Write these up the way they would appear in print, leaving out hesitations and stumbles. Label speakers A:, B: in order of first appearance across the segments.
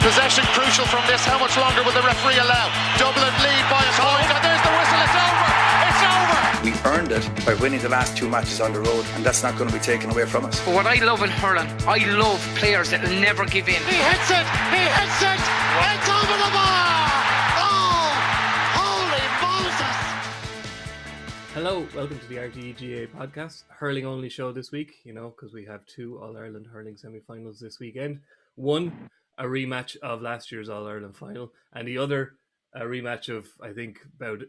A: Possession crucial from this. How much longer will the referee allow? Dublin lead by a point, and there's the whistle. It's over. It's over.
B: We earned it by winning the last 2 matches on the road, and that's not going to be taken away from us.
C: But what I love in hurling, I love players that will never give in.
A: He hits it. It's over the bar. Oh, holy Moses.
D: Hello, welcome to the RTÉ GAA Podcast, hurling only show this week, because we have 2 All-Ireland hurling semi-finals this weekend. One, a rematch of last year's All-Ireland final, and the other, a rematch of, I think, about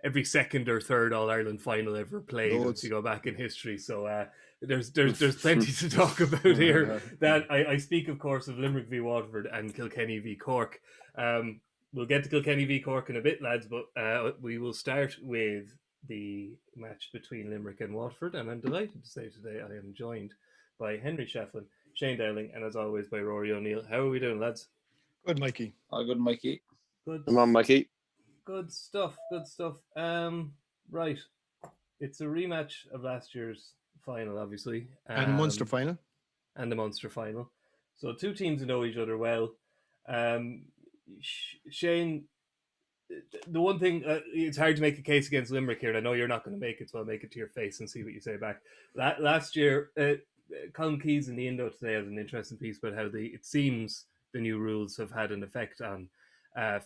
D: every second or third All-Ireland final ever played if you go back in history. So there's plenty to talk about here. That I speak, of course, of Limerick v Waterford and Kilkenny v Cork. We'll get to Kilkenny v Cork in a bit, lads, but we will start with the match between Limerick and Waterford, and I'm delighted to say today I am joined by Henry Shefflin, Shane Dowling, and as always by Rory O'Neill. How are we doing, lads?
E: Good, Mikey.
F: Oh, good, Mikey.
D: Good.
F: Come on, Mikey.
D: Good stuff. Right. It's a rematch of last year's final, obviously.
E: And Munster final.
D: And the Munster final. So 2 teams who know each other well. Shane, the one thing, it's hard to make a case against Limerick here, and I know you're not going to make it, so I'll make it to your face and see what you say back. Last year, Colin Keys in the Indo today has an interesting piece about how it seems the new rules have had an effect on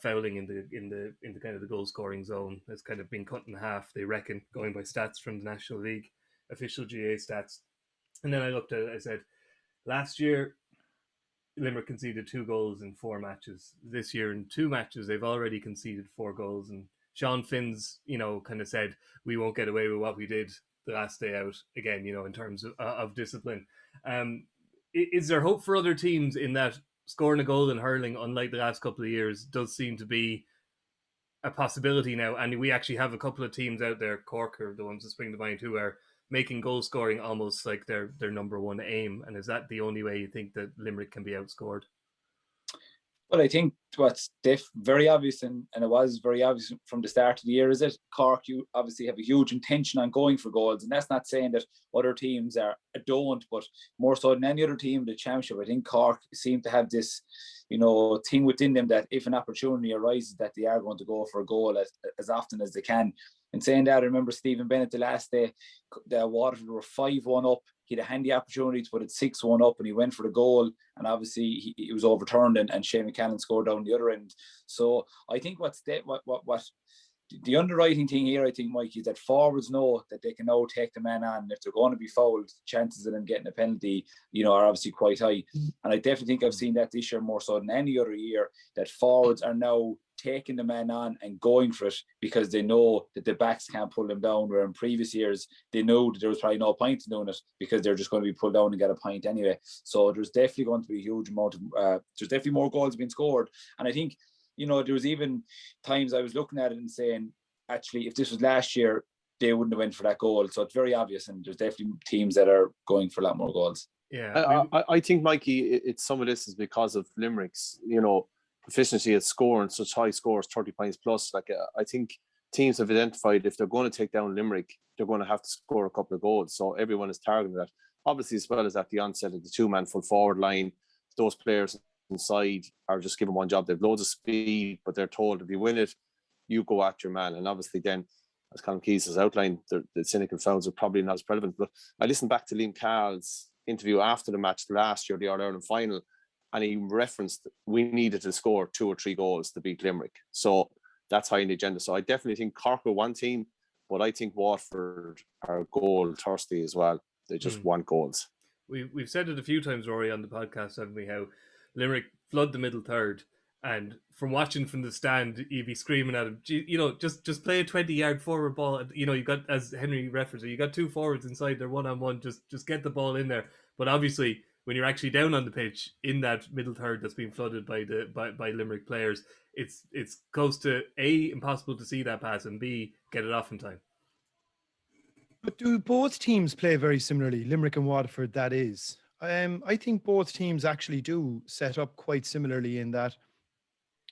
D: fouling in the kind of the goal scoring zone. Has kind of been cut in half, they reckon, going by stats from the National League, official GA stats. And then I looked at it, I said, last year, Limerick conceded 2 goals in 4 matches. This year, in 2 matches, they've already conceded 4 goals. And Sean Finn's, kind of said, we won't get away with what we did the last day out again, in terms of discipline. Is there hope for other teams in that scoring a goal in hurling, unlike the last couple of years, does seem to be a possibility now? And we actually have a couple of teams out there, Cork are the ones that spring to mind, who are making goal scoring almost like their number one aim. And is that the only way you think that Limerick can be outscored?
F: Well, I think what's very obvious, and it was very obvious from the start of the year, is that Cork, you obviously have a huge intention on going for goals. And that's not saying that other teams don't, but more so than any other team in the championship, I think Cork seem to have this, thing within them that if an opportunity arises, that they are going to go for a goal as often as they can. And saying that, I remember Stephen Bennett the last day, the Waterford were 5-1 up. He had a handy opportunity to put it 6-1 up, and he went for the goal, and obviously it was overturned, and Shane McCannon scored down the other end. So I think what the underwriting thing here, I think, Mike, is that forwards know that they can now take the man on. If they're going to be fouled, chances of them getting a penalty, are obviously quite high. And I definitely think I've seen that this year more so than any other year, that forwards are now taking the man on and going for it because they know that the backs can't pull them down, where in previous years they knew that there was probably no point in doing it because they're just going to be pulled down and get a point anyway. So there's definitely going to be a huge amount of there's definitely more goals being scored. And I think there was even times I was looking at it and saying, actually, if this was last year, they wouldn't have went for that goal. So it's very obvious, and there's definitely teams that are going for a lot more goals.
D: Yeah,
G: I think, Mikey, it's some of this is because of Limerick's proficiency at scoring such high scores, 30 points plus. I think teams have identified if they're going to take down Limerick, they're going to have to score a couple of goals. So everyone is targeting that. Obviously, as well as at the onset of the 2-man full forward line, those players inside are just given one job. They've loads of speed, but they're told if you win it, you go at your man. And obviously then, as Colin Keys has outlined, the cynical fouls are probably not as relevant. But I listened back to Liam Cahill's interview after the match last year, the All-Ireland final, and he referenced we needed to score 2 or 3 goals to beat Limerick. So that's high in the agenda. So I definitely think Cork are one team, but I think Waterford are goal thirsty as well. They just want goals.
D: We've said it a few times, Rory, on the podcast, haven't we, how Limerick flood the middle third, and from watching from the stand, you'd be screaming at him, just play a 20-yard forward ball. You got, as Henry referenced, you got 2 forwards inside, they're one-on-one, just get the ball in there. But obviously, when you're actually down on the pitch in that middle third that's being flooded by Limerick players, it's close to A, impossible to see that pass, and B, get it off in time.
E: But do both teams play very similarly, Limerick and Waterford, that is? I think both teams actually do set up quite similarly in that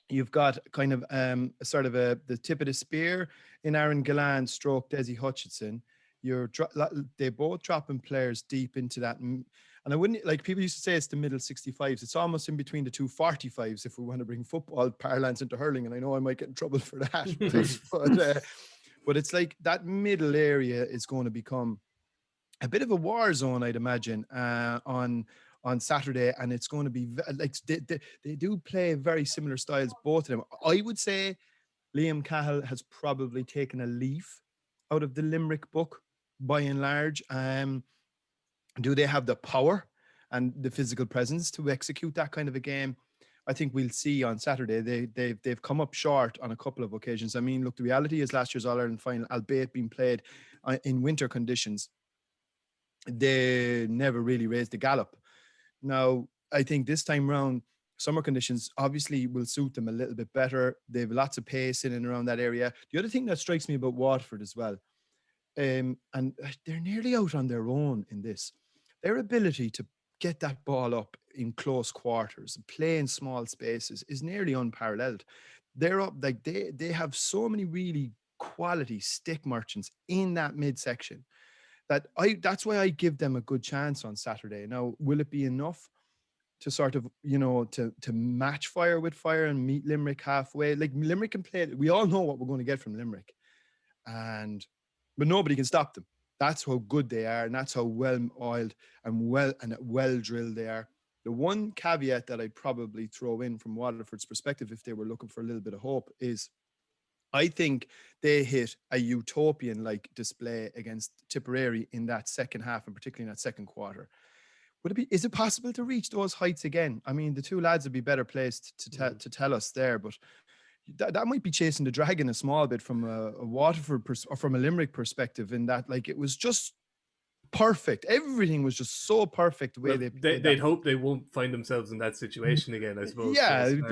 E: you've got kind of the tip of the spear in Aaron Gillan stroke Desi Hutchinson. They both dropping players deep into that And I wouldn't, like, people used to say it's the middle 65s. It's almost in between the two 45s if we want to bring football parlance into hurling. And I know I might get in trouble for that. But it's like that middle area is going to become a bit of a war zone, I'd imagine, on Saturday. And it's going to be like they do play very similar styles, both of them. I would say Liam Cahill has probably taken a leaf out of the Limerick book by and large. Do they have the power and the physical presence to execute that kind of a game? I think we'll see on Saturday. They've come up short on a couple of occasions. I mean, look, the reality is last year's All-Ireland final, albeit being played in winter conditions, they never really raised the gallop. Now, I think this time round, summer conditions obviously will suit them a little bit better. They have lots of pace in and around that area. The other thing that strikes me about Waterford as well, and they're nearly out on their own in this, their ability to get that ball up in close quarters, play in small spaces is nearly unparalleled. They're up, like they have so many really quality stick merchants in that midsection that's why I give them a good chance on Saturday. Now, will it be enough to sort of, to match fire with fire and meet Limerick halfway? Like, Limerick can play, we all know what we're going to get from Limerick, but nobody can stop them. That's how good they are, and that's how well-oiled and well-drilled they are. The one caveat that I'd probably throw in from Waterford's perspective, if they were looking for a little bit of hope, is I think they hit a utopian-like display against Tipperary in that second half, and particularly in that second quarter. Is it possible to reach those heights again? I mean, the two lads would be better placed to tell us there, but that might be chasing the dragon a small bit from a Waterford or from a Limerick perspective, in that, like, it was just perfect. Everything was just so perfect. The way
D: they'd hope they won't find themselves in that situation again, I suppose.
E: Yeah, and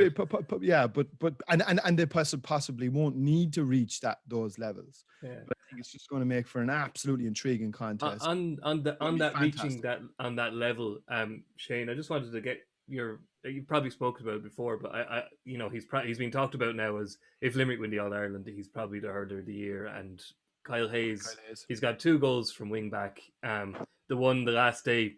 E: they possibly won't need to reach those levels. Yeah. But I think it's just going to make for an absolutely intriguing contest.
D: On that reaching that level, Shane, I just wanted to get you've probably spoken about it before, but I he's been talked about now as, if Limerick win the All-Ireland, he's probably the hurler of the year. And Kyle Hayes, he's got 2 goals from wing back. The one the last day,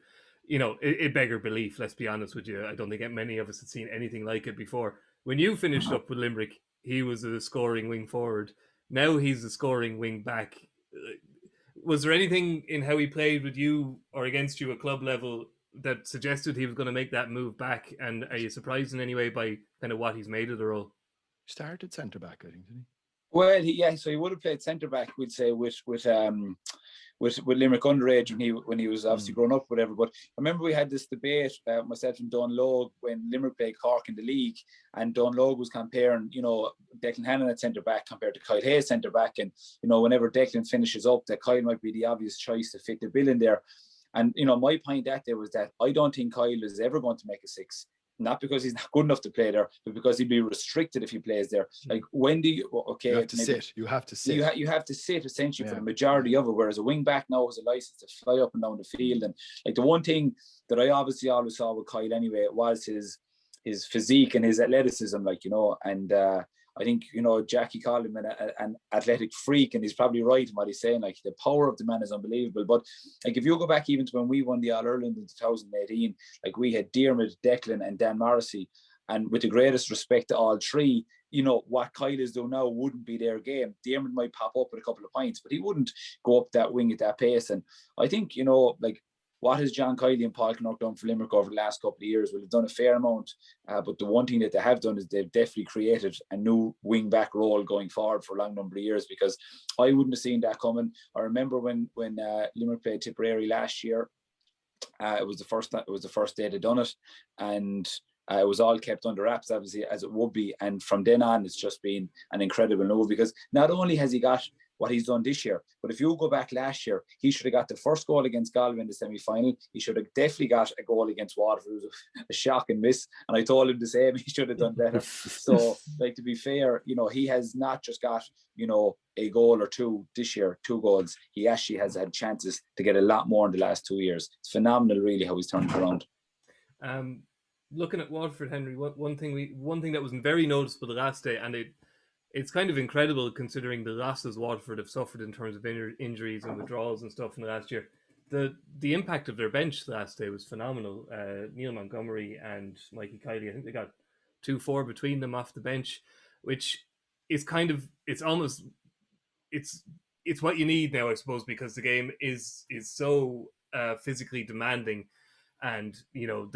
D: it beggared belief, let's be honest with you. I don't think many of us had seen anything like it before. When you finished up with Limerick, he was a scoring wing forward. Now he's a scoring wing back. Was there anything in how he played with you or against you at club level that suggested he was going to make that move back? And are you surprised in any way by kind of what he's made of the role?
E: Started centre back, I think, didn't he?
F: Well, so he would have played centre back, we'd say, with Limerick underage when he was obviously grown up, whatever. But I remember we had this debate, myself and Don Logue, when Limerick played Cork in the league, and Don Logue was comparing, Declan Hannon at centre back compared to Kyle Hayes centre back, and whenever Declan finishes up, that Kyle might be the obvious choice to fit the bill in there. And my point that day was that I don't think Kyle is ever going to make a 6. Not because he's not good enough to play there, but because he'd be restricted if he plays there. Like, when do you? Okay,
E: you have to sit. You have to sit.
F: You have to sit essentially for the majority of it. Whereas a wing back now has a license to fly up and down the field. And like, the one thing that I obviously always saw with Kyle anyway was his physique and his athleticism. And I think Jackie called him an athletic freak, and he's probably right in what he's saying. Like, the power of the man is unbelievable. But like, if you go back even to when we won the All-Ireland in 2018, like, we had Diarmid, Declan and Dan Morrissey, and with the greatest respect to all three, what Kyle is doing now wouldn't be their game. Diarmid might pop up with a couple of points, but he wouldn't go up that wing at that pace. And I think, like, what has John Kiley and Paul Knock done for Limerick over the last couple of years? Well, they've done a fair amount, but the one thing that they have done is they've definitely created a new wing-back role going forward for a long number of years, because I wouldn't have seen that coming. I remember when Limerick played Tipperary last year, it was the first day they'd done it, and it was all kept under wraps, obviously, as it would be. And from then on, it's just been an incredible move, because not only has he got what he's done this year, but if you go back last year, he should have got the first goal against Galway in the semi-final. He should have definitely got a goal against Waterford. It was a shocking miss, and I told him the same. He should have done better. So, like, to be fair, he has not just got a goal or two this year, 2 goals. He actually has had chances to get a lot more in the last 2 years. It's phenomenal, really, how he's turned it around.
D: Looking at Waterford, Henry, one thing that was very noticeable the last day, and it's kind of incredible considering the losses Waterford have suffered in terms of injuries and withdrawals and stuff in the last year. the impact of their bench last day was phenomenal. Neil Montgomery and Mikey Kiley, I think they got 2-4 between them off the bench, which is kind of it's what you need now, I suppose, because the game is so physically demanding, and you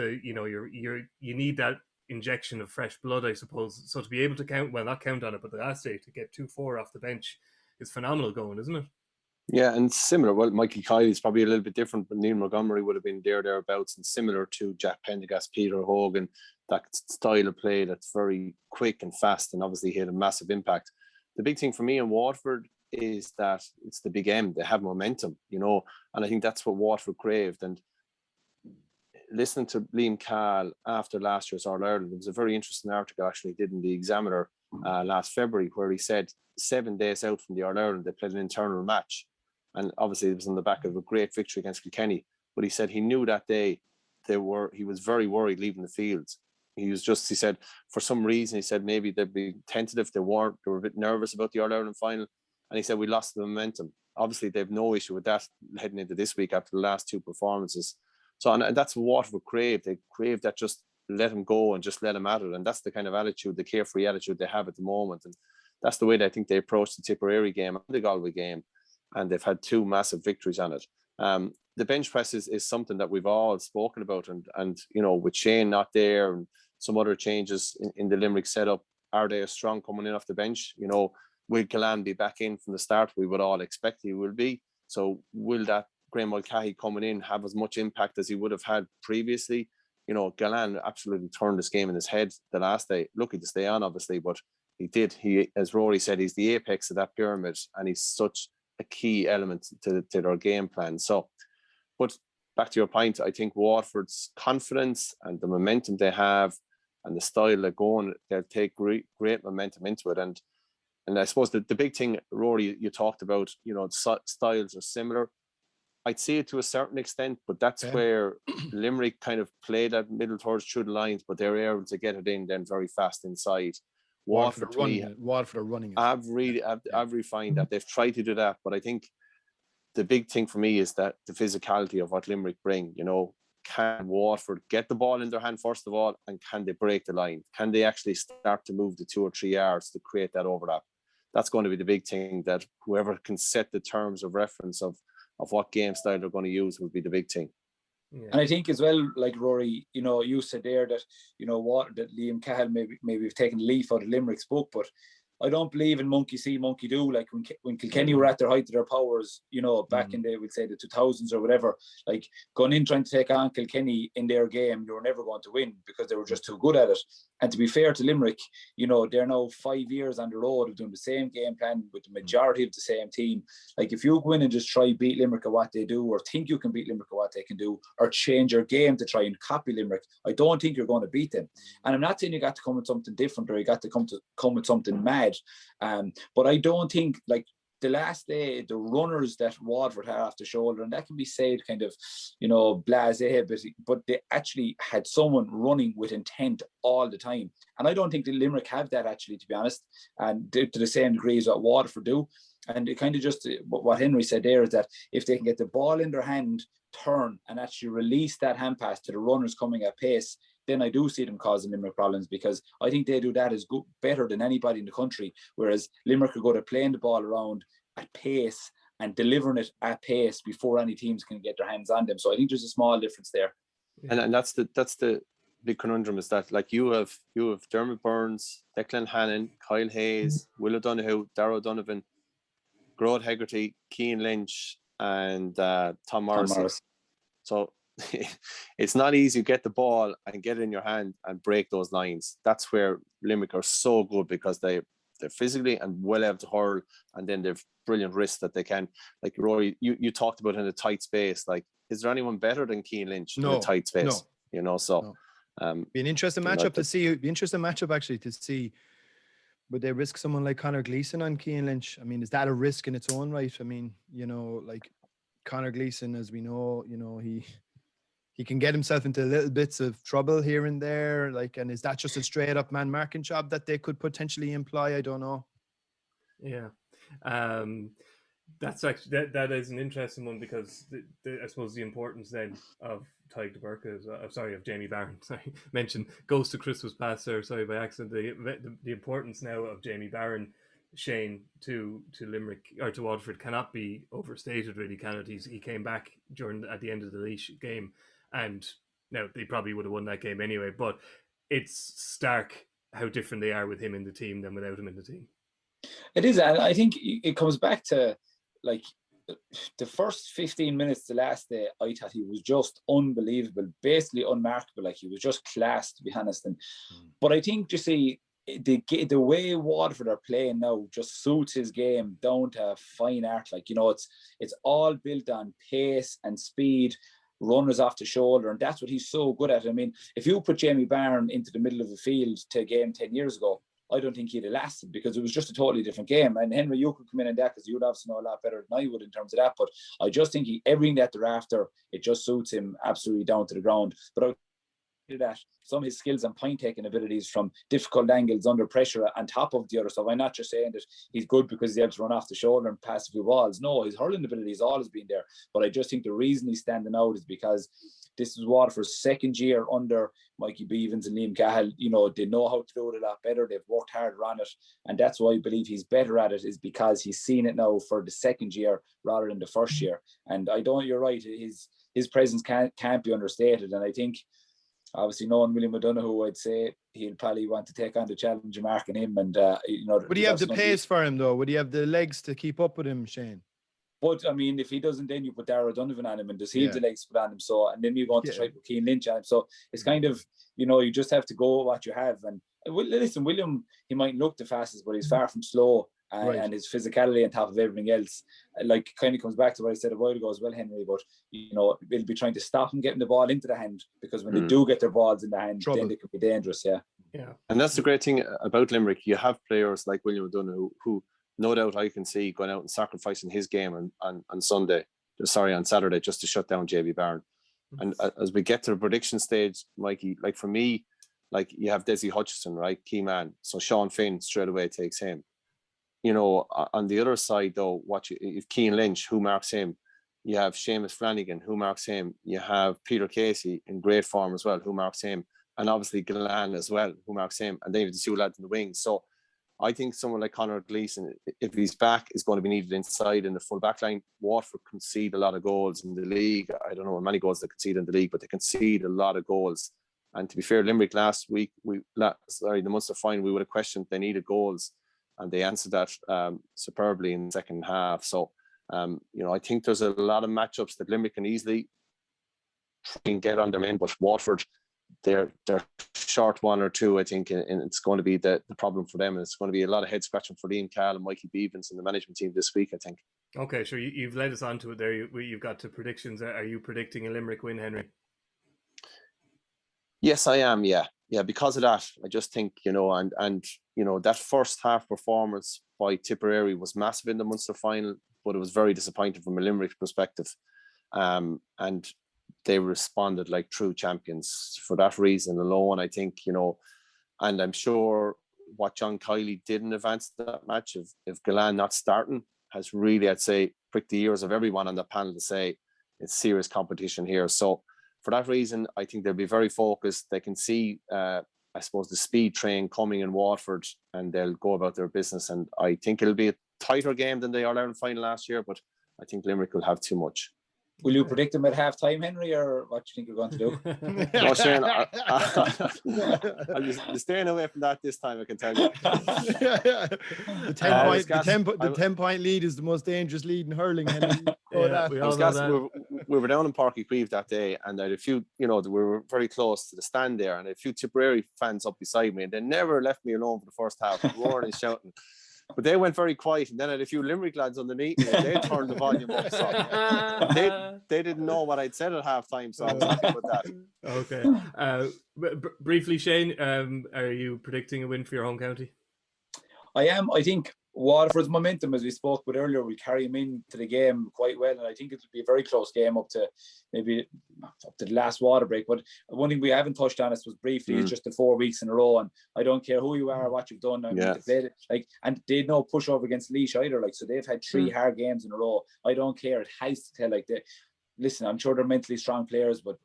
D: need that injection of fresh blood, I suppose. So to be able to not count on it, but the last day to get 2-4 off the bench is phenomenal going, isn't it?
G: Yeah, and similar. Well, Mikey Kiley is probably a little bit different, but Neil Montgomery would have been thereabouts, and similar to Jack Pendergast, Peter Hogan, that style of play that's very quick and fast, and obviously had a massive impact. The big thing for me in Waterford is that it's the big M. They have momentum, and I think that's what Waterford craved. And listening to Liam Cahill after last year's All-Ireland, there was a very interesting article actually he did in the Examiner last February, where he said 7 days out from the All-Ireland, they played an internal match. And obviously it was on the back of a great victory against Kilkenny. But he said he knew that day he was very worried leaving the fields. He said, for some reason, he said maybe they'd be tentative. They were a bit nervous about the All-Ireland final. And he said, we lost the momentum. Obviously, they have no issue with that heading into this week after the last two performances. So, and that's what Waterford craved. They craved that, just let him go and just let him at it. And that's the kind of attitude, the carefree attitude they have at the moment. And that's the way that I think they approached the Tipperary game and the Galway game. And they've had two massive victories on it. The bench press is something that we've all spoken about. And with Shane not there and some other changes in the Limerick setup, are they as strong coming in off the bench? Will Gillan be back in from the start? We would all expect he will be. So will that Graham Mulcahy coming in have as much impact as he would have had previously? Gillan absolutely turned this game in his head the last day. Lucky to stay on, obviously, but he did. He, as Rory said, he's the apex of that pyramid, and he's such a key element to their game plan. So, but back to your point, I think Waterford's confidence and the momentum they have and the style they're going, they'll take great momentum into it. And I suppose the big thing, Rory, you talked about, styles are similar. I'd see it to a certain extent, but that's where Limerick kind of played that middle towards through the lines, but they're able to get it in then very fast inside. Waterford are running it. I've refined that. They've tried to do that, but I think the big thing for me is that the physicality of what Limerick bring. Can Waterford get the ball in their hand first of all, and can they break the line? Can they actually start to move the 2 or 3 yards to create that overlap? That's going to be the big thing, that whoever can set the terms of reference of what game style they're going to use will be the big thing.
F: Yeah. And I think as well, like Rory, you said there that, that Liam Cahill maybe have taken a leaf out of Limerick's book, but I don't believe in monkey see, monkey do. Like when Kilkenny were at their height of their powers, back in we'd say the 2000s or whatever, like going in trying to take on Kilkenny in their game, you were never going to win because they were just too good at it. And to be fair to Limerick, they're now 5 years on the road of doing the same game plan with the majority of the same team. Like if you go in and just try beat Limerick at what they do, or think you can beat Limerick at what they can do, or change your game to try and copy Limerick, I don't think you're going to beat them. And I'm not saying you got to come with something different, or you got to come with something mad. But I don't think, like, the last day, the runners that Waterford had off the shoulder, and that can be said kind of, blasé, but they actually had someone running with intent all the time. And I don't think the Limerick have that, actually, to be honest, and to the same degree as what Waterford do. And it kind of just, what Henry said there is that if they can get the ball in their hand, turn, and actually release that hand pass to the runners coming at pace, then I do see them causing Limerick problems, because I think they do that as good, better than anybody in the country, whereas Limerick are good at playing the ball around at pace and delivering it at pace before any teams can get their hands on them. So I think there's a small difference there.
G: And that's the big conundrum, is that, like, you have Dermot Burns, Declan Hannon, Kyle Hayes, Will O'Donoghue, Darragh O'Donovan, Grode Hegarty, Cian Lynch, and Tom Morrissey. So it's not easy to get the ball and get it in your hand and break those lines. That's where Limerick are so good, because they're physically and well able to hurl, and then they've brilliant wrists that they can. Like Rory, you talked about in a tight space. Like, is there anyone better than Cian Lynch in a tight space? No.
E: Be an interesting matchup to see. Be an interesting matchup actually to see. Would they risk someone like Conor Gleeson on Cian Lynch? I mean, is that a risk in its own right? I mean, like Conor Gleeson, as we know, he can get himself into little bits of trouble here and there. Like, and is that just a straight up man marking job that they could potentially imply? I don't know.
D: Yeah. That's actually that is an interesting one, because I suppose the importance then of Tyke de Burke is of Jamie Barron. Sorry, mentioned goes to Christmas past there. Sorry by accident. The importance now of Jamie Barron, Shane, to Limerick or to Waterford cannot be overstated. Really, can it? He came back at the end of the Laois game, and now they probably would have won that game anyway. But it's stark how different they are with him in the team than without him in the team.
F: It is, and I think it comes back to, like, the first 15 minutes the last day, I thought he was just unbelievable, basically unmarkable. Like, he was just class, to be honest. But I think, you see, the way Waterford are playing now just suits his game down to fine art. Like, it's all built on pace and speed, runners off the shoulder, and that's what he's so good at. I mean, if you put Jamie Barron into the middle of the field to a game 10 years ago, I don't think he'd have lasted, because it was just a totally different game. And Henry, you could come in and that, because you'd obviously know a lot better than I would in terms of that. But I just think everything that they're after, it just suits him absolutely down to the ground. But I that some of his skills and point taking abilities from difficult angles under pressure on top of the other stuff. I'm not just saying that he's good because he's able to run off the shoulder and pass a few balls. No, his hurling ability has always been there. But I just think the reason he's standing out is because this is Waterford's second year under Mikey Beavens and Liam Cahill. They know how to do it a lot better. They've worked harder on it. And that's why I believe he's better at it, is because he's seen it now for the second year rather than the first year. And you're right, his presence can't be understated. And I think, obviously, knowing William O'Donoghue, I'd say he'll probably want to take on the challenge of marking him. And
E: would he have the pace for him, though? Would he have the legs to keep up with him, Shane?
F: But I mean, if he doesn't, then you put Darragh Donovan on him, and does he have the legs to put on him? So, and then you go on to try to put Cian Lynch on him. So it's kind of, you just have to go with what you have. And listen, William, he might look the fastest, but he's far from slow. And his physicality on top of everything else, like, kind of comes back to what I said a while ago as well, Henry. But they'll be trying to stop him getting the ball into the hand, because when they do get their balls in the hand, then they could be dangerous. Yeah.
G: And that's the great thing about Limerick. You have players like William O'Donoghue who no doubt I can see going out and sacrificing his game on Saturday, just to shut down JB Barron. And as we get to the prediction stage, Mikey, like, for me, like, you have Desi Hutchison, right, key man. So Sean Finn straight away takes him. On the other side, though, if Cian Lynch, who marks him? You have Seamus Flanagan, who marks him? You have Peter Casey in great form as well, who marks him? And obviously Glenn as well, who marks him? And then you have the two lads in the wings. So I think someone like Conor Gleeson, if he's back, is going to be needed inside in the full back line. Waterford concede a lot of goals in the league. I don't know how many goals they concede in the league, but they concede a lot of goals. And to be fair, Limerick last week, the Munster final, we would have questioned they needed goals, and they answered that superbly in the second half. So, I think there's a lot of matchups that Limerick can easily try and get on them in, but Waterford, they're short one or two, I think, and it's going to be the problem for them. And it's going to be a lot of head scratching for Liam Cahill and Mikey Beavens and the management team this week, I think.
D: Okay, so you've led us on to it there. You've got to predictions. Are you predicting a Limerick win, Henry?
G: Yes, I am. Yeah, because of that, I just think, and that first half performance by Tipperary was massive in the Munster final, but it was very disappointing from a Limerick perspective. And they responded like true champions for that reason alone, I think, and I'm sure what John Kiely did in advance of that match, if Gillane not starting, has really, I'd say, pricked the ears of everyone on the panel to say it's serious competition here. So for that reason, I think they'll be very focused. They can see, I suppose, the speed train coming in Waterford, and they'll go about their business. And I think it'll be a tighter game than the All-Ireland final last year, but I think Limerick will have too much.
F: Will you predict them at half time, Henry, or what do you think you're going to do?
G: No, Shane, I'm staying away from that this time, I can tell you.
E: The 10-point lead is the most dangerous lead in hurling, Henry.
G: We were down in Páirc Uí Chaoimh that day, and I had a few, we were very close to the stand there, and a few Tipperary fans up beside me, and they never left me alone for the first half, roaring and shouting. But they went very quiet, and then I had a few Limerick lads underneath me, and they turned the volume up. So they didn't know what I'd said at halftime, so I was happy with that.
D: Okay. Briefly, Shane, are you predicting a win for your home county?
F: I am. I think Waterford's momentum, as we spoke about earlier, will carry them into the game quite well, and I think it will be a very close game up to maybe up to the last water break. But one thing we haven't touched on, was briefly, is just the 4 weeks in a row, and I don't care who you are or what you've done. I mean, they played it, and they had no pushover against Laois either. So they've had 3 hard games in a row. I don't care. It has to tell. Listen, I'm sure they're mentally strong players, but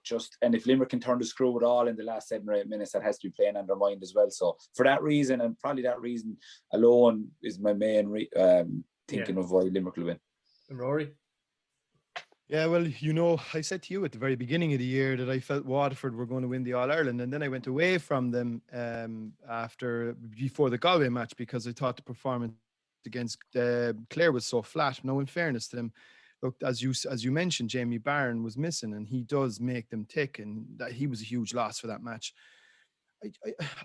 F: and if Limerick can turn the screw at all in the last 7 or 8 minutes, that has to be playing on their mind as well. So for that reason, and probably that reason alone, is my main thinking of why Limerick will win.
D: And Rory?
E: Yeah, well, I said to you at the very beginning of the year that I felt Waterford were going to win the All-Ireland, and then I went away from them before the Galway match because I thought the performance against Clare was so flat. Now, in fairness to them, look, as you mentioned, Jamie Barron was missing, and he does make them tick, and that he was a huge loss for that match.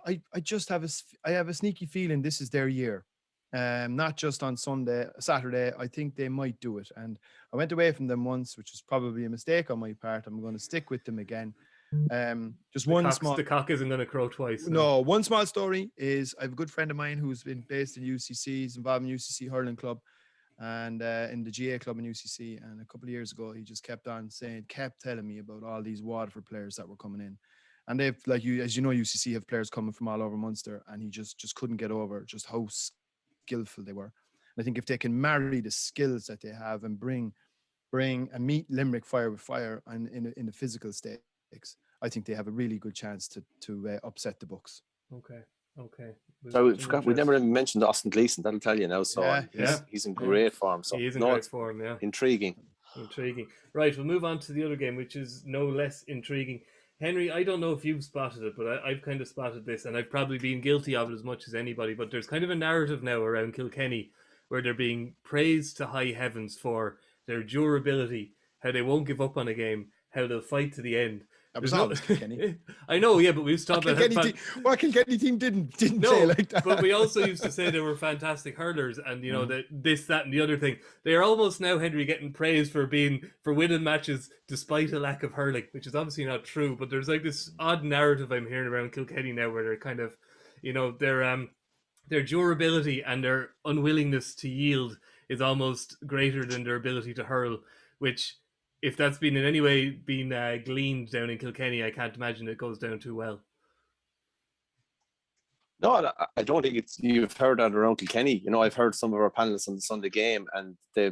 E: I just have a sneaky feeling this is their year, not just on Saturday. I think they might do it, and I went away from them once, which was probably a mistake on my part. I'm going to stick with them again. The
D: cock isn't going to crow twice.
E: No, one small story is I have a good friend of mine who's been based in UCC. He's involved in UCC hurling club and in the GA club in UCC. And a couple of years ago, he just kept telling me about all these Waterford players that were coming in. And they've, as you know, UCC have players coming from all over Munster, and he just couldn't get over just how skillful they were. And I think if they can marry the skills that they have and bring and meet Limerick fire with fire and in the physical stakes, I think they have a really good chance to upset the Bucks.
D: Okay.
G: So we never even mentioned Austin Gleeson. That'll tell you now. So he's in great form. So
D: he is in great form. Yeah,
G: intriguing.
D: Right, we'll move on to the other game, which is no less intriguing. Henry, I don't know if you've spotted it, but I've kind of spotted this, and I've probably been guilty of it as much as anybody. But there's kind of a narrative now around Kilkenny where they're being praised to high heavens for their durability, how they won't give up on a game, how they'll fight to the end.
E: That was always Kilkenny.
D: I know, yeah, but we've talked about
E: what Kilkenny team didn't say like that.
D: But we also used to say they were fantastic hurlers, and that this, that, and the other thing. They are almost now, Henry, getting praised for winning matches despite a lack of hurling, which is obviously not true. But there's this odd narrative I'm hearing around Kilkenny now, where they're kind of, their durability and their unwillingness to yield is almost greater than their ability to hurl, which, if that's been in any way gleaned down in Kilkenny, I can't imagine it goes down too well.
G: No, I don't think you've heard that around Kilkenny. I've heard some of our panelists on the Sunday game, and they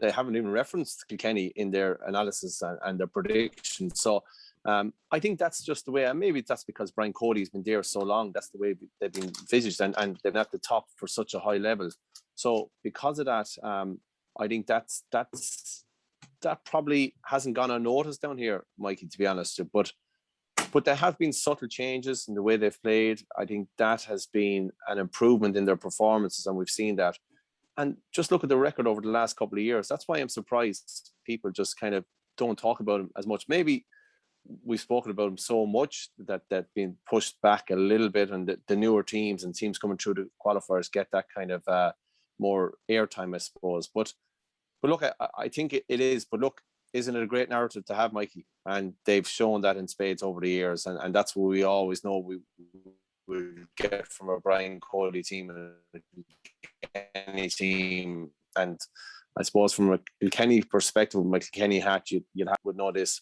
G: haven't even referenced Kilkenny in their analysis and their predictions. So I think that's just the way, and maybe that's because Brian Cody's been there so long. That's the way they've been envisaged, and they've been at the top for such a high level. So because of that, I think that probably hasn't gone unnoticed down here, Mikey, to be honest. But there have been subtle changes in the way they've played. I think that has been an improvement in their performances, and we've seen that. And just look at the record over the last couple of years. That's why I'm surprised people just kind of don't talk about them as much. Maybe we've spoken about them so much that they've been pushed back a little bit, and the newer teams and teams coming through the qualifiers get that kind of more airtime, I suppose. But look, I think it is. But look, isn't it a great narrative to have, Mikey? And they've shown that in spades over the years. And that's what we always know we will get from a Brian Cody team and any team. And I suppose from a Kilkenny perspective, with my Kilkenny hat, would know this.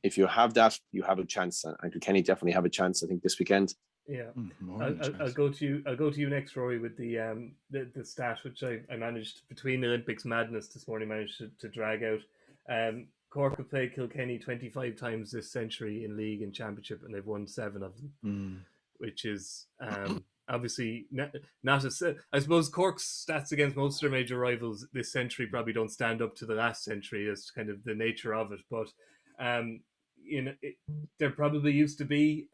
G: If you have that, you have a chance. And Kilkenny definitely have a chance, I think, this weekend.
D: Yeah, I'll go to you. I'll go to you next, Rory, with the stat which I managed between the Olympics madness this morning. Managed to drag out. Cork have played Kilkenny 25 times this century in league and championship, and they've won 7 of them, which is obviously not as. I suppose Cork's stats against most of their major rivals this century probably don't stand up to the last century as kind of the nature of it, but. There probably used to be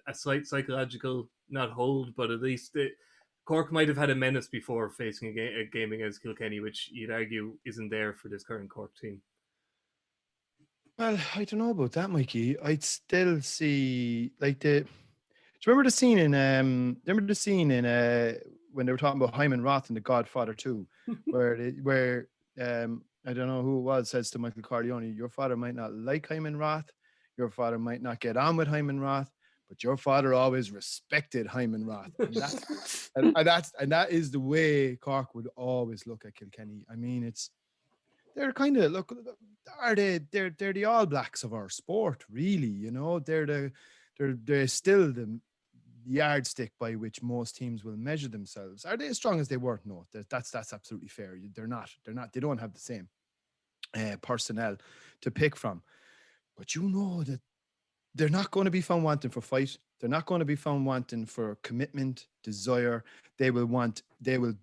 D: a slight psychological, not hold, but at least Cork might have had a menace before facing a game against Kilkenny, which you'd argue isn't there for this current Cork team.
E: Well, I don't know about that, Mikey. I'd still see do you remember the scene in when they were talking about Hyman Roth in The Godfather 2, where I don't know who it was, says to Michael Corleone, your father might not like Hyman Roth, your father might not get on with Hyman Roth, but your father always respected Hyman Roth. And that is the way Cork would always look at Kilkenny. I mean, they're kind of, look, they're the All Blacks of our sport, really. You know, they're still the yardstick by which most teams will measure themselves. Are they as strong as they were? No, that's absolutely fair. They're not. They don't have the same personnel to pick from. But you know that they're not going to be found wanting for fight. They're not going to be found wanting for commitment, desire. They will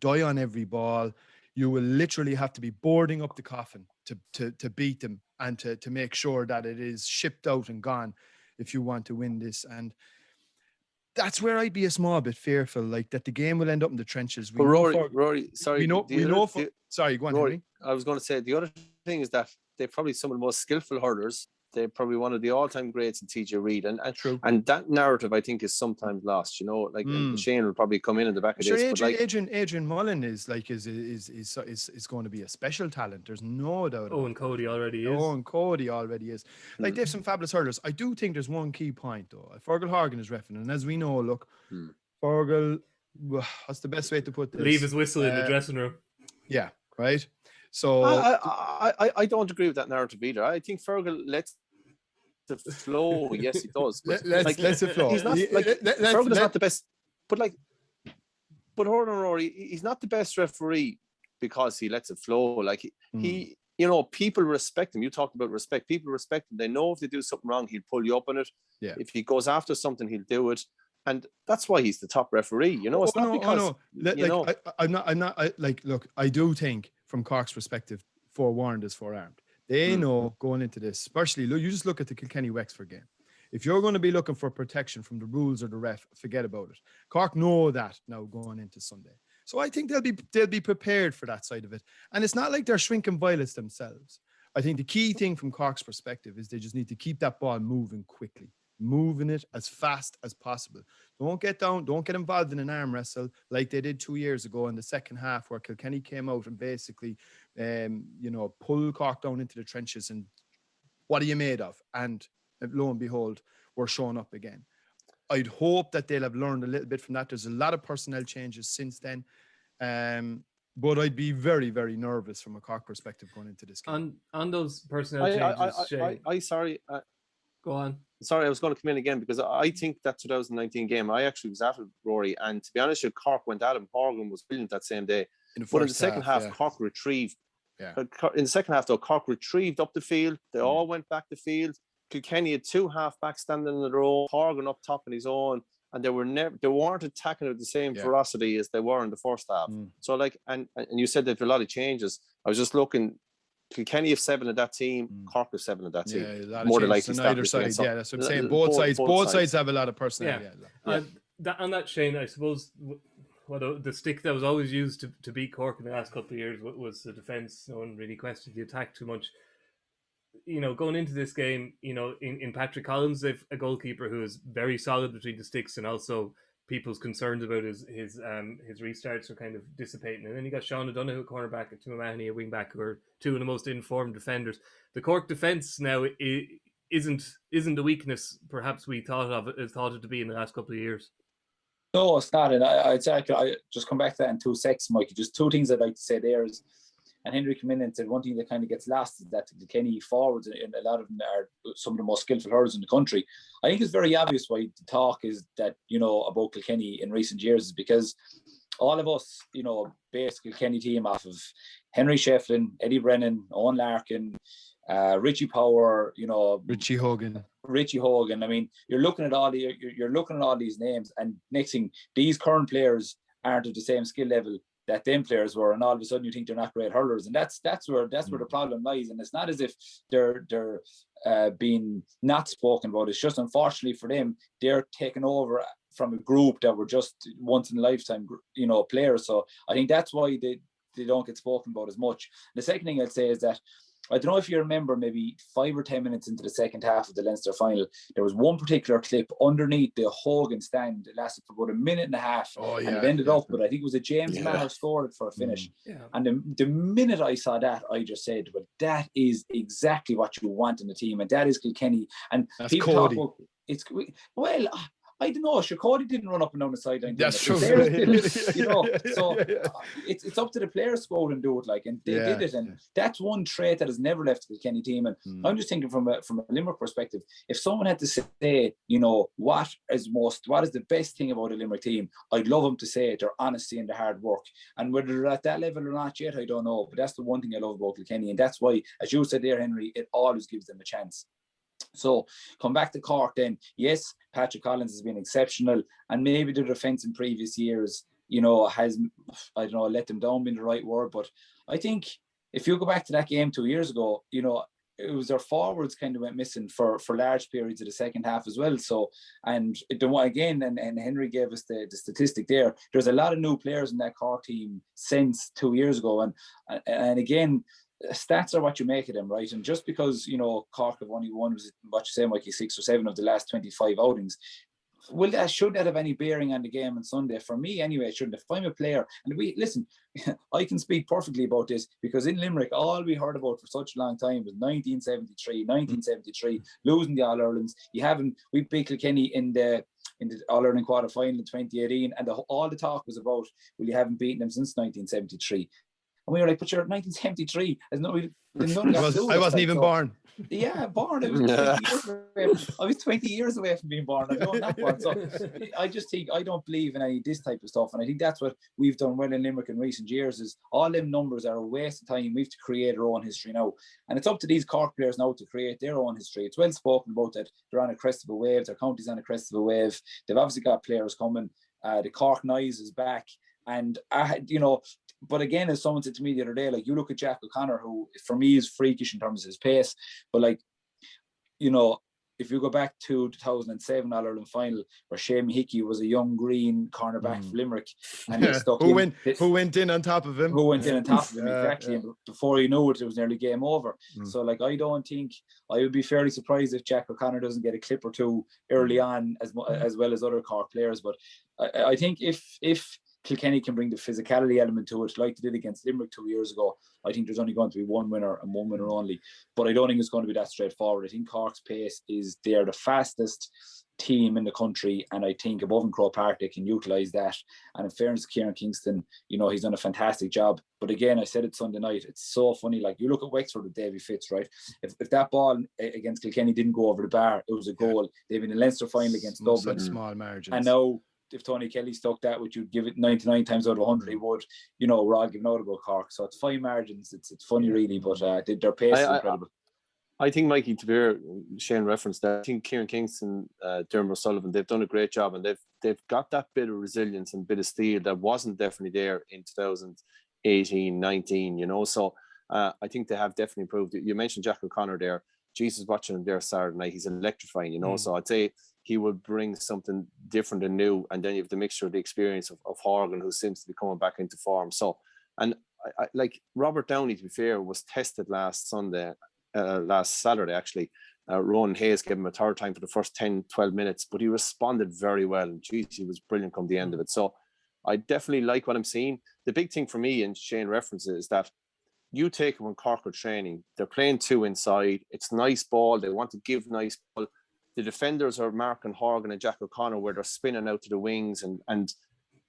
E: die on every ball. You will literally have to be boarding up the coffin to beat them and to make sure that it is shipped out and gone if you want to win this. And that's where I'd be a small bit fearful, like that the game will end up in the trenches.
G: Rory, sorry.
E: Sorry, go on,
G: Rory,
E: Henry.
G: I was going to say, the other thing is that they're probably some of the most skillful hurlers. They're probably one of the all-time greats in TJ Reid, and
E: true.
G: And that narrative, I think, is sometimes lost. You know, like and Shane will probably come in the back of this.
E: Adrian Mullen is going to be a special talent. There's no doubt.
D: And Cody already is.
E: Like they have some fabulous hurlers. I do think there's one key point though. Fergal Horgan is reffing, and as we know, look, Fergal, what's the best way to put this?
D: Leave his whistle in the dressing room.
E: Yeah, right. So
G: I don't agree with that narrative either. I think Fergal lets the flow. Yes, he does.
E: Let's the flow.
G: He's not Fergal's not the best, but hold on, Rory. He's not the best referee because he lets it flow. Like he you know, people respect him. You talked about respect. People respect him. They know if they do something wrong, he'll pull you up on it.
E: Yeah.
G: If he goes after something, he'll do it. And that's why he's the top referee. You know, it's not because
E: look, I do think from Cork's perspective, forewarned is forearmed. They know going into this, especially you just look at the Kilkenny Wexford game. If you're going to be looking for protection from the rules or the ref, forget about it. Cork know that now going into Sunday. So I think they'll be prepared for that side of it. And it's not like they're shrinking violets themselves. I think the key thing from Cork's perspective is they just need to keep that ball moving quickly, moving it as fast as possible. Don't get down, don't get involved in an arm wrestle like they did 2 years ago in the second half where Kilkenny came out and basically, pulled Cork down into the trenches and what are you made of? And lo and behold, we're showing up again. I'd hope that they'll have learned a little bit from that. There's a lot of personnel changes since then. But I'd be very, very nervous from a Cork perspective going into this game.
D: On those personnel changes, go on.
G: Sorry, I was going to come in again because I think that 2019 game, I actually was at it, Rory. And to be honest, Cork went at him. Horgan was brilliant that same day. But in the second half, Cork retrieved.
E: Yeah.
G: In the second half, though, Cork retrieved up the field. They all went back the field. Kilkenny had two half-backs standing in the row, Horgan up top on his own, and they weren't attacking with the same ferocity as they were in the first half. So, and you said there's a lot of changes. I was just looking. Kilkenny have 7 of that team. Cork have 7 of that team.
E: Yeah,
G: more than likely
E: on either side. Yeah, that's what I'm saying. Both sides have a lot of personality.
D: On that, Shane, I suppose the stick that was always used to beat Cork in the last couple of years was the defence. No one really questioned the attack too much. You know, going into this game, you know, in Patrick Collins, they've a goalkeeper who is very solid between the sticks, and also people's concerns about his restarts are kind of dissipating. And then you got Sean O'Donoghue at cornerback and Tim Mahoney at wingback, who are two of the most informed defenders. The Cork defence now isn't the weakness perhaps we thought it to be in the last couple of years.
F: No, it's not. And I'd say I just come back to that in 2 seconds, Mikey. Just two things I'd like to say there is, and Henry came in and said one thing that kind of gets lost is that the Kenny forwards, and a lot of them are some of the most skillful hurlers in the country. I think it's very obvious why the talk is that, you know, about Kilkenny in recent years is because all of us, you know, base Kilkenny team off of Henry Shefflin, Eddie Brennan, Owen Larkin, Richie Power, you know, Richie Hogan. I mean, you're looking at all these names, and next thing, these current players aren't at the same skill level that them players were, and all of a sudden you think they're not great hurlers, and that's where the problem lies. And it's not as if they're being not spoken about. It's just unfortunately for them, they're taken over from a group that were just once in a lifetime, you know, players. So I think that's why they don't get spoken about as much. The second thing I'd say is that I don't know if you remember, maybe 5 or 10 minutes into the second half of the Leinster final, there was one particular clip underneath the Hogan stand. It lasted for about a minute and a half, and it ended up, but I think it was a James Manor scored it for a finish. And the minute I saw that, I just said, well, that is exactly what you want in the team, and that is Kilkenny. And
E: that's
F: people
E: Cody.
F: talk about, well, I don't know. Cody didn't run up and down the sideline.
E: That's true.
F: It's up to the players to go and do it, like, and they did it, and that's one trait that has never left the Kilkenny team. And I'm just thinking from a Limerick perspective, if someone had to say, what is the best thing about a Limerick team, I'd love them to say it, their honesty and their hard work. And whether they're at that level or not yet, I don't know. But that's the one thing I love about Kilkenny, and that's why, as you said there, Henry, it always gives them a chance. So come back to Cork then. Yes, Patrick Collins has been exceptional, and maybe the defence in previous years, has, I don't know, let them down being the right word, but I think if you go back to that game 2 years ago, it was their forwards kind of went missing for large periods of the second half as well. So, and again, and Henry gave us the statistic there. There's a lot of new players in that Cork team since 2 years ago, and again, stats are what you make of them, right? And just because Cork have only won, what you say, Mikey, 6 or 7 of the last 25 outings, should that have any bearing on the game on Sunday? For me, anyway, it shouldn't. If I'm a player, and listen, I can speak perfectly about this, because in Limerick, all we heard about for such a long time was 1973, losing the All-Irelands. We beat Kilkenny in the All-Ireland quarter final in 2018, and all the talk was about, well, you haven't beaten them since 1973. And we were like, but you're 1973.
E: I wasn't even born.
F: Yeah, born. I was 20 years away. I was 20 years away from being born. I'm not born. So I just think, I don't believe in any of this type of stuff. And I think that's what we've done well in Limerick in recent years, is all them numbers are a waste of time. We have to create our own history now. And it's up to these Cork players now to create their own history. It's well spoken about that they're on a crest of a wave. Their county's on a crest of a wave. They've obviously got players coming. The Cork Knives is back. And, but again, as someone said to me the other day, like, you look at Jack O'Connor, who for me is freakish in terms of his pace, but like, if you go back to 2007 All-Ireland final, where Shane Hickey was a young green cornerback for Limerick, and they stuck
E: who went in on top of him?
F: Exactly. And before you knew it, it was nearly game over. So, like, I would be fairly surprised if Jack O'Connor doesn't get a clip or two early on, as well as other Cork players. But I think if Kilkenny can bring the physicality element to it, like they did against Limerick 2 years ago, I think there's only going to be one winner and one winner only. But I don't think it's going to be that straightforward. I think Cork's pace they are the fastest team in the country, and I think above in Croke Park they can utilise that. And in fairness to Kieran Kingston, he's done a fantastic job. But again, I said it Sunday night, it's so funny. Like, you look at Wexford with Davy Fitz, right? If that ball against Kilkenny didn't go over the bar, it was a goal. They've been in the Leinster final against Dublin.
E: Small margins.
F: And now, if Tony Kelly stuck that, which you'd give it 99 times out of 100, he would, we're all giving out about Cork. So it's fine margins. It's funny, really, but their pace is incredible.
G: I think, Mikey, to be fair, Shane referenced that. I think Kieran Kingston, Dermot O'Sullivan, they've done a great job, and they've got that bit of resilience and bit of steel that wasn't definitely there in 2018, 19, So I think they have definitely improved. You mentioned Jack O'Connor there. Jesus, watching him there Saturday night, he's electrifying, So I'd say he will bring something different and new. And then you have the mixture of the experience of Horgan, who seems to be coming back into form. So, and I like Robert Downey, to be fair, was tested last Saturday, actually. Ronan Hayes gave him a third time for the first 10, 12 minutes, but he responded very well. And geez, he was brilliant come the end of it. So I definitely like what I'm seeing. The big thing for me, and Shane references, is that you take it when Cork are training, they're playing two inside. It's nice ball. They want to give nice ball. The defenders are marking Horgan and Jack O'Connor, where they're spinning out to the wings.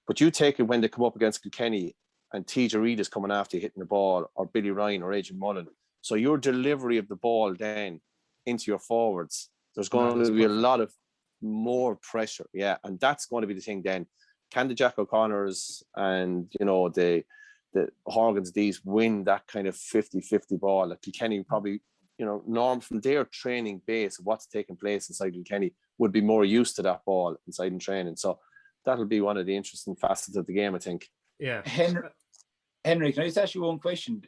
G: But you take it when they come up against Kilkenny and TJ Reid is coming after you, hitting the ball, or Billy Ryan or Adrian Mullen. So your delivery of the ball then into your forwards, there's going to be a lot of more pressure. Yeah. And that's going to be the thing then. Can the Jack O'Connors and, the Horgans, these win that kind of 50-50 ball? Like Kilkenny probably, Norm, from their training base of what's taking place inside Kilkenny, would be more used to that ball inside in training. So that'll be one of the interesting facets of the game, I think.
D: Yeah.
F: Henry, can I just ask you one question?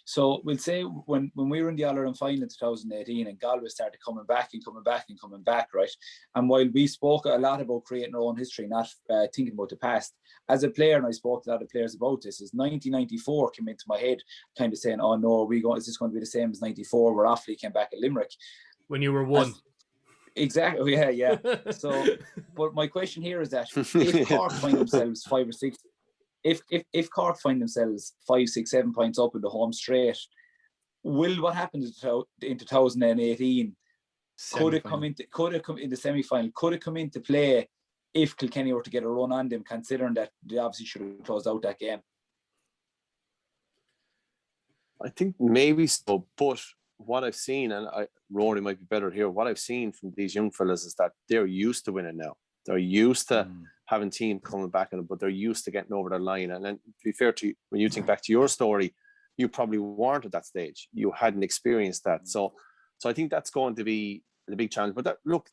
F: So we'll say when we were in the All-Ireland final in 2018 and Galway started coming back, right? And while we spoke a lot about creating our own history, not thinking about the past, as a player, and I spoke to a lot of players about this, is 1994 came into my head, kind of saying, oh no, is this going to be the same as 94 where Offaly came back at Limerick?
D: When you were one.
F: Exactly, yeah. So, but my question here is that if Cork find themselves 5 or 6, if Cork find themselves 5, 6, 7 points up in the home straight, will what happened in 2018 could have come in the semi-final, could have come into play if Kilkenny were to get a run on them, considering that they obviously should have closed out that game.
G: I think maybe so, but what I've seen, and Rory might be better here, what I've seen from these young fellas is that they're used to winning now. They're used to having teams coming back on it, but they're used to getting over the line. And then, to be fair to you, when you think back to your story, you probably weren't at that stage. You hadn't experienced that. So I think that's going to be the big challenge. But look,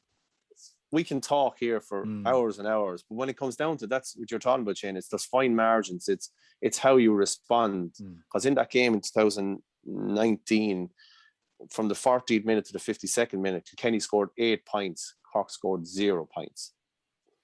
G: we can talk here for hours and hours, but when it comes down to that's what you're talking about, Shane, it's those fine margins. It's how you respond. Because in that game in 2019, from the 40th minute to the 52nd minute, Kilkenny scored 8 points, Cork scored 0 points.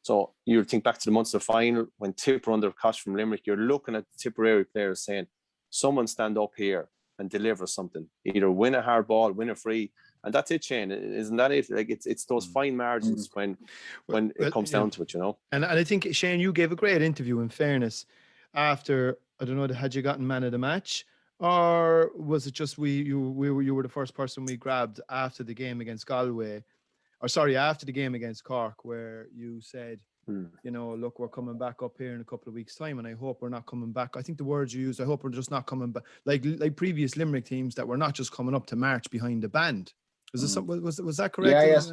G: So you think back to the Munster final when Tipper under cost from Limerick, you're looking at the Tipperary players saying, someone stand up here and deliver something. Either win a hard ball, win a free, and that's it, Shane. Isn't that it? Like it's those fine margins when it comes down to it, you know. And
E: I think, Shane, you gave a great interview. In fairness, after, I don't know, had you gotten man of the match, or was it just you were the first person we grabbed after the game against Galway? Or sorry, after the game against Cork, where you said, you know, look, we're coming back up here in a couple of weeks' time, and I hope we're not coming back. I think the words you used, I hope we're just not coming back, like previous Limerick teams that were not just coming up to march behind the band. Was that correct?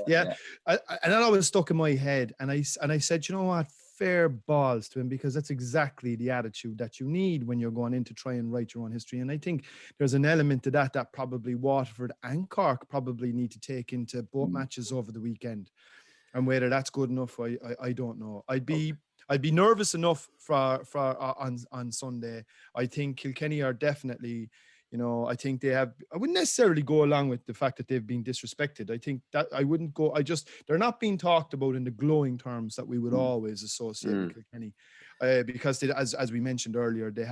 F: Yeah.
E: And that always stuck in my head, and I said, you know what, fair balls to him, because that's exactly the attitude that you need when you're going in to try and write your own history. And I think there's an element to that probably Waterford and Cork probably need to take into both matches over the weekend. And whether that's good enough, I don't know. I'd be nervous enough for on Sunday. I think Kilkenny are definitely, you know, I think they have, I wouldn't necessarily go along with the fact that they've been disrespected. I think that I wouldn't go, they're not being talked about in the glowing terms that we would always associate with Kilkenny. Because they, as we mentioned earlier, they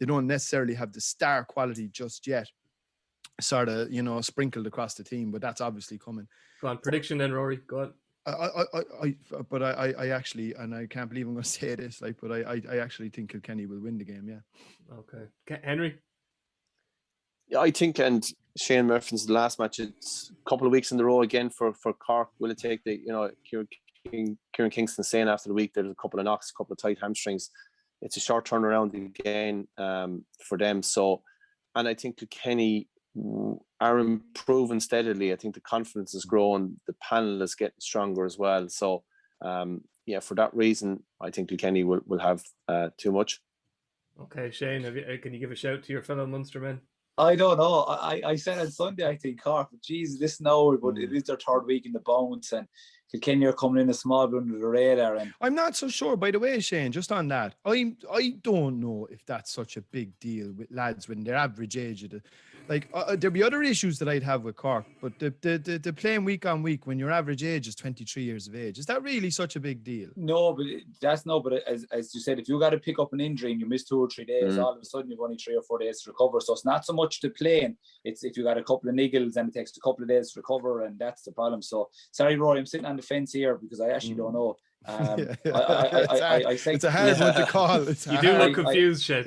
E: don't necessarily have the star quality just yet, sort of, you know, sprinkled across the team, but that's obviously coming.
D: Go on, prediction then, Rory, go on.
E: I actually, and I can't believe I'm going to say this, like, but I actually think Kilkenny will win the game, yeah.
D: Okay. Henry?
G: Yeah, I think, and Shane Murphy's the last match, it's a couple of weeks in a row again for Cork. Will it take the, you know, Kieran Kingston saying after the week there's a couple of knocks, a couple of tight hamstrings. It's a short turnaround again for them. So, and I think Kilkenny are improving steadily. I think the confidence is growing. The panel is getting stronger as well. So, for that reason, I think Kilkenny will have too much.
D: Okay, Shane, can you give a shout to your fellow Munster men?
F: I don't know. I said on Sunday, I think Cork, but Jesus, this now, but it is their third week in the bounce, and Kilkenny are coming in a small bit under the radar. And
E: I'm not so sure, by the way, Shane, just on that, I don't know if that's such a big deal with lads when their average age of there'd be other issues that I'd have with Cork, but the playing week on week when your average age is 23 years of age, is that really such a big deal?
F: No, but as you said, if you got to pick up an injury and you miss 2 or 3 days, all of a sudden you've only 3 or 4 days to recover. So it's not so much the playing, it's if you got a couple of niggles and it takes a couple of days to recover, and that's the problem. So sorry, Rory, I'm sitting on the fence here because I actually don't know.
E: It's a hard one to call.
D: You do look confused, Shane.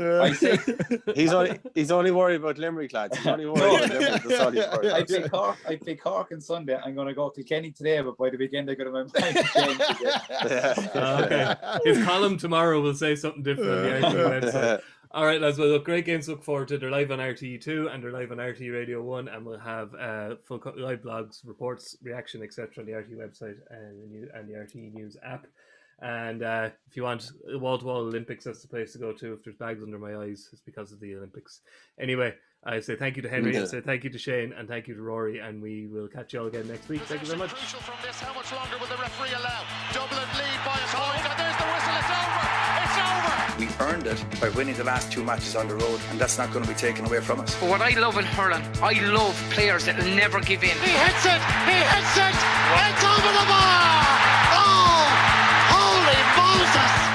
G: He's only worried about Limerick, lads. He's only worried about Limerick. That's all he's worried about.
F: I pick Cork on Sunday. I'm going to go to Kilkenny today, but by the weekend I'm going to be
D: okay. His column tomorrow will say something different on the RTÉ website. All right, lads. Well, look, great games to look forward to. They're live on RTE2 and they're live on RTÉ Radio 1, and we'll have full live blogs, reports, reaction, etc. on the RTÉ website and the RTE News app. And if you want wall-to-wall Olympics, that's the place to go to. If there's bags under my eyes, it's because of the Olympics. Anyway, I say thank you to Henry, I say thank you to Shane, and thank you to Rory, and we will catch you all again next week. Thank you very much.
A: Crucial from this, how much longer will the referee allow? Dublin lead by a point, and there's the whistle. It's over. It's over.
B: We earned it by winning the last 2 matches on the road, and that's not going to be taken away from us.
C: But what I love in hurling, I love players that never give in.
A: He hits it. It's over the bar. Oh, holy Moses.